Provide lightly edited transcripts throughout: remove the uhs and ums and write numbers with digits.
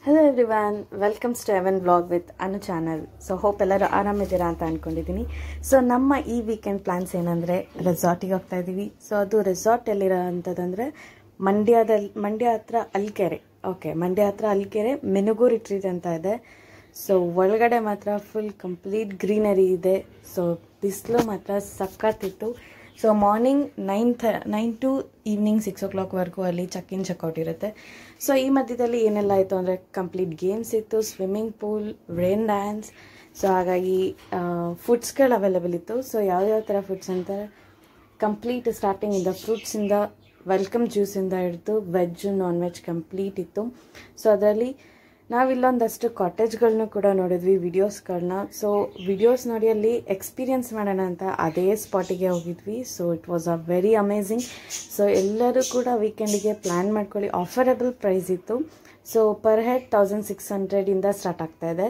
Hello everyone, welcome to Evan Vlog with Anu channel. So hope ಎಲ್ಲರೂ ಆರಾಮಿದ್ದೀರಾ ಅಂತ ಅನ್ಕೊಂಡಿದ್ದೀನಿ. So ನಮ್ಮ ಈ ವೀಕೆಂಡ್ ಪ್ಲಾನ್ಸ್ ಏನಂದ್ರೆ ರೆಸಾರ್ಟಿಗೆ ಹೋಗ್ತಾ ಇದೀವಿ. ಸೊ ಅದು ರೆಸಾರ್ಟ್ ಎಲ್ಲಿರೋ ಅಂತದಂದ್ರೆ ಮಂಡ್ಯ ಹತ್ರ ಅಲ್ಕೆರೆ. ಓಕೆ, ಮಂಡ್ಯ ಹತ್ರ ಅಲ್ಕೆರೆ ಮೆನುಗು ರಿಟ್ರೀಟ್ ಅಂತ ಇದೆ. ಸೊ ಒಳಗಡೆ ಮಾತ್ರ ಫುಲ್ ಕಂಪ್ಲೀಟ್ ಗ್ರೀನರಿ ಇದೆ. ಸೊ ಬಿಸಿಲು ಮಾತ್ರ ಸಕ್ಕತ್ತಿತ್ತು. ಸೊ ಮಾರ್ನಿಂಗ್ 9 to ಈವ್ನಿಂಗ್ 6 o'clockವರೆಗೂ ಅಲ್ಲಿ ಚೆಕ್ಔಟ್ ಇರುತ್ತೆ. ಸೊ ಈ ಮಧ್ಯದಲ್ಲಿ ಏನೆಲ್ಲ ಆಯಿತು ಅಂದರೆ ಕಂಪ್ಲೀಟ್ ಗೇಮ್ಸ್ ಇತ್ತು, swimming pool, rain dance. So ಹಾಗಾಗಿ ಫುಡ್ಸ್ಗಳು ಅವೈಲೇಬಲ್ ಇತ್ತು. ಸೊ ಯಾವ್ಯಾವ ಥರ ಫುಡ್ಸ್ ಅಂತಾರೆ, ಕಂಪ್ಲೀಟ್ ಸ್ಟಾರ್ಟಿಂಗಿಂದ ಫ್ರೂಟ್ಸಿಂದ, ವೆಲ್ಕಮ್ ಜ್ಯೂಸಿಂದ ಹಿಡಿದು ವೆಜ್ ನಾನ್ ವೆಜ್ ಕಂಪ್ಲೀಟ್ ಇತ್ತು. ಸೊ ಅದರಲ್ಲಿ ನಾವಿಲ್ಲೊಂದಷ್ಟು ಕಾಟೇಜ್ಗಳನ್ನೂ ಕೂಡ ನೋಡಿದ್ವಿ, ವಿಡಿಯೋಸ್ಗಳನ್ನ. ಸೊ ವಿಡಿಯೋಸ್ ನೋಡಿ ಅಲ್ಲಿ ಎಕ್ಸ್ಪೀರಿಯನ್ಸ್ ಮಾಡೋಣ ಅಂತ ಅದೇ ಸ್ಪಾಟಿಗೆ ಹೋಗಿದ್ವಿ. So it was a very amazing. So ಎಲ್ಲರೂ ಕೂಡ ವೀಕೆಂಡಿಗೆ ಪ್ಲ್ಯಾನ್ ಮಾಡ್ಕೊಳ್ಳಿ. ಆಫರಬಲ್ ಪ್ರೈಸ್ ಇತ್ತು. ಸೊ ಪರ್ ಹೆಡ್ 1600 ಸ್ಟಾರ್ಟ್ ಆಗ್ತಾ ಇದೆ.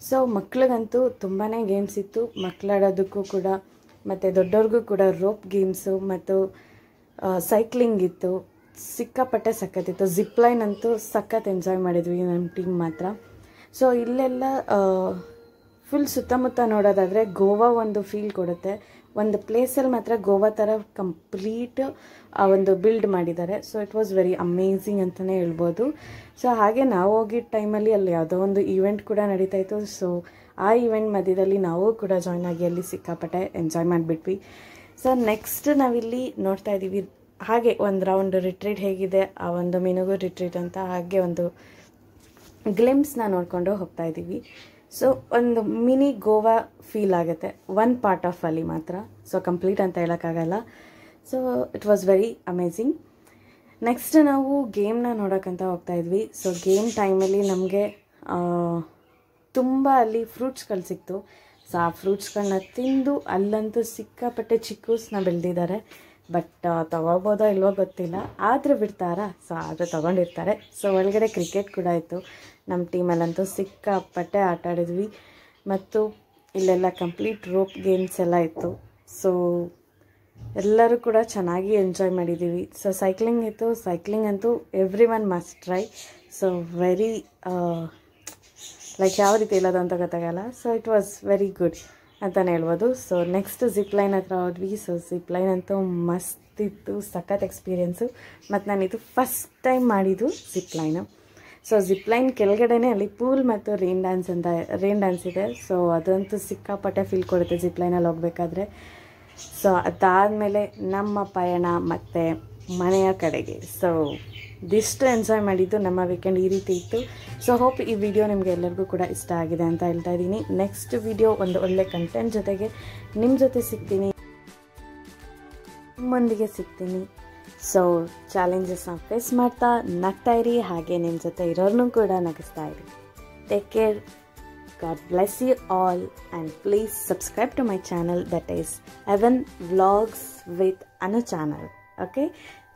ಸೊ ಮಕ್ಳಿಗಂತೂ ತುಂಬಾ ಗೇಮ್ಸ್ ಇತ್ತು, ಮಕ್ಕಳಾಡೋದಕ್ಕೂ ಕೂಡ, ಮತ್ತು ದೊಡ್ಡವ್ರಿಗೂ ಕೂಡ ರೋಪ್ ಗೇಮ್ಸು ಮತ್ತು ಸೈಕ್ಲಿಂಗ್ ಇತ್ತು. ಸಿಕ್ಕಾಪಟ್ಟೆ ಸಖತ್ತಿತ್ತು. ಜಿಪ್ಲೈನ್ ಅಂತೂ ಸಖತ್ ಎಂಜಾಯ್ ಮಾಡಿದ್ವಿ ನಮ್ಮ ಟೀಮ್ ಮಾತ್ರ. ಸೊ ಇಲ್ಲೆಲ್ಲ ಫುಲ್ ಸುತ್ತಮುತ್ತ ನೋಡೋದಾದರೆ ಗೋವಾ ಒಂದು ಫೀಲ್ ಕೊಡುತ್ತೆ. ಒಂದು ಪ್ಲೇಸಲ್ಲಿ ಮಾತ್ರ ಗೋವಾ ಥರ ಕಂಪ್ಲೀಟ್ ಒಂದು ಬಿಲ್ಡ್ ಮಾಡಿದ್ದಾರೆ. So it was very amazing ಅಂತಲೇ ಹೇಳ್ಬೋದು. ಸೊ ಹಾಗೆ ನಾವು ಹೋಗಿದ್ದ ಟೈಮಲ್ಲಿ ಅಲ್ಲಿ ಯಾವುದೋ ಒಂದು ಈವೆಂಟ್ ಕೂಡ ನಡೀತಾಯಿತ್ತು. ಸೊ ಆ ಈವೆಂಟ್ ಮಧ್ಯದಲ್ಲಿ ನಾವು ಕೂಡ ಜಾಯ್ನ್ ಆಗಿ ಅಲ್ಲಿ ಸಿಕ್ಕಾಪಟ್ಟೆ ಎಂಜಾಯ್ ಮಾಡಿಬಿಟ್ವಿ. ಸೊ ನೆಕ್ಸ್ಟ್ ನಾವಿಲ್ಲಿ ನೋಡ್ತಾ ಇದ್ದೀವಿ ಹಾಗೆ ಒಂದು ರೌಂಡ್ ರಿಟ್ರೀಟ್ ಹೇಗಿದೆ, ಆ ಒಂದು ಮಿನುಗು ರಿಟ್ರೀಟ್ ಅಂತ ಹಾಗೆ ಒಂದು ಗ್ಲಿಮ್ಸ್ನ ನೋಡಿಕೊಂಡು ಹೋಗ್ತಾ ಇದ್ದೀವಿ. ಸೊ ಒಂದು ಮಿನಿ ಗೋವಾ ಫೀಲ್ ಆಗುತ್ತೆ ಒನ್ ಪಾರ್ಟ್ ಆಫ್ ಅಲ್ಲಿ ಮಾತ್ರ. ಸೊ ಕಂಪ್ಲೀಟ್ ಅಂತ ಹೇಳೋಕ್ಕಾಗಲ್ಲ. So it was very amazing. Next ನಾವು ಗೇಮ್ನ ನೋಡೋಕ್ಕಂತ ಹೋಗ್ತಾ ಇದ್ವಿ. ಸೊ ಗೇಮ್ ಟೈಮಲ್ಲಿ ನಮಗೆ ತುಂಬ ಅಲ್ಲಿ ಫ್ರೂಟ್ಸ್ಗಳು ಸಿಕ್ತು. ಸೊ ಆ ಫ್ರೂಟ್ಸ್ಗಳನ್ನ ತಿಂದು ಅಲ್ಲಂತೂ ಸಿಕ್ಕಾಪಟ್ಟೆ ಚಿಕ್ಕೂಸ್ನ ಬೆಳೆದಿದ್ದಾರೆ. ಬಟ್ ತೊಗೋಬೋದೋ ಇಲ್ವೋ ಗೊತ್ತಿಲ್ಲ, ಆದರೂ ಬಿಡ್ತಾರಾ? ಸೊ ಆದರೂ ತೊಗೊಂಡಿರ್ತಾರೆ. ಸೊ ಒಳಗಡೆ ಕ್ರಿಕೆಟ್ ಕೂಡ ಇತ್ತು. ನಮ್ಮ ಟೀಮಲ್ಲಂತೂ ಸಿಕ್ಕಾಪಟ್ಟೆ ಆಟ ಆಡಿದ್ವಿ. ಮತ್ತು ಇಲ್ಲೆಲ್ಲ ಕಂಪ್ಲೀಟ್ ರೋಪ್ ಗೇಮ್ಸ್ ಎಲ್ಲ ಇತ್ತು. ಸೊ ಎಲ್ಲರೂ ಕೂಡ ಚೆನ್ನಾಗಿ ಎಂಜಾಯ್ ಮಾಡಿದ್ದೀವಿ. ಸೊ ಸೈಕ್ಲಿಂಗ್ ಇತ್ತು. ಸೈಕ್ಲಿಂಗ್ ಅಂತೂ every one must try. So very like ಯಾವ ರೀತಿ ಇಲ್ಲದು ಅಂತ ಗೊತ್ತಾಗಲ್ಲ. So it was very good ಅಂತಲೇ ಹೇಳ್ಬೋದು. ಸೊ ನೆಕ್ಸ್ಟ್ ಜಿಪ್ಲೈನ್ ಹತ್ರ ಹೋದ್ವಿ. ಸೊ ಜಿಪ್ಲೈನ್ ಅಂತೂ ಮಸ್ತ್ ಇತ್ತು, ಸಖತ್ ಎಕ್ಸ್ಪೀರಿಯೆನ್ಸು. ಮತ್ತು ನಾನಿದು ಫಸ್ಟ್ ಟೈಮ್ ಮಾಡಿದ್ದು ಜಿಪ್ಲೈನು. ಸೊ ಜಿಪ್ಲೈನ್ ಕೆಳಗಡೆನೇ ಅಲ್ಲಿ ಪೂಲ್ ಮತ್ತು ರೇನ್ ಡ್ಯಾನ್ಸ್ ಇದೆ. ಸೊ ಅದಂತೂ ಸಿಕ್ಕಾಪಟ್ಟೆ ಫೀಲ್ ಕೊಡುತ್ತೆ ಜಿಪ್ಲೈನಲ್ಲಿ ಹೋಗಬೇಕಾದ್ರೆ. ಸೊ ಅದಾದಮೇಲೆ ನಮ್ಮ ಪಯಣ ಮತ್ತು ಮನೆಯ ಕಡೆಗೆ. ಸೊ ಇದಿಷ್ಟು ಎಂಜಾಯ್ ಮಾಡಿದ್ದು ನಮ್ಮ ವೀಕೆಂಡ್ ಈ ರೀತಿ ಇತ್ತು. ಸೊ ಹೋಪ್ ಈ ವಿಡಿಯೋ ನಿಮಗೆ ಎಲ್ಲರಿಗೂ ಕೂಡ ಇಷ್ಟ ಆಗಿದೆ ಅಂತ ಹೇಳ್ತಾ ಇದ್ದೀನಿ. ನೆಕ್ಸ್ಟ್ ವಿಡಿಯೋ ಒಂದು ಒಳ್ಳೆ ಕಂಟೆಂಟ್ ಜೊತೆಗೆ ನಿಮ್ಮ ಜೊತೆ ಸಿಗ್ತೀನಿ, ನಿಮ್ಮೊಂದಿಗೆ ಸಿಗ್ತೀನಿ. ಸೊ ಚಾಲೆಂಜಸ್ನ ಫೇಸ್ ಮಾಡ್ತಾ ನಗ್ತಾ ಇರಿ, ಹಾಗೆ ನಿಮ್ಮ ಜೊತೆ ಇರೋರ್ನೂ ಕೂಡ ನಗಿಸ್ತಾ ಇರಿ. Take care. God bless you all, and please subscribe to my channel, that is Evan Vlogs with Anu channel. Okay,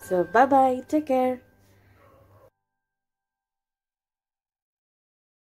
so bye bye, take care.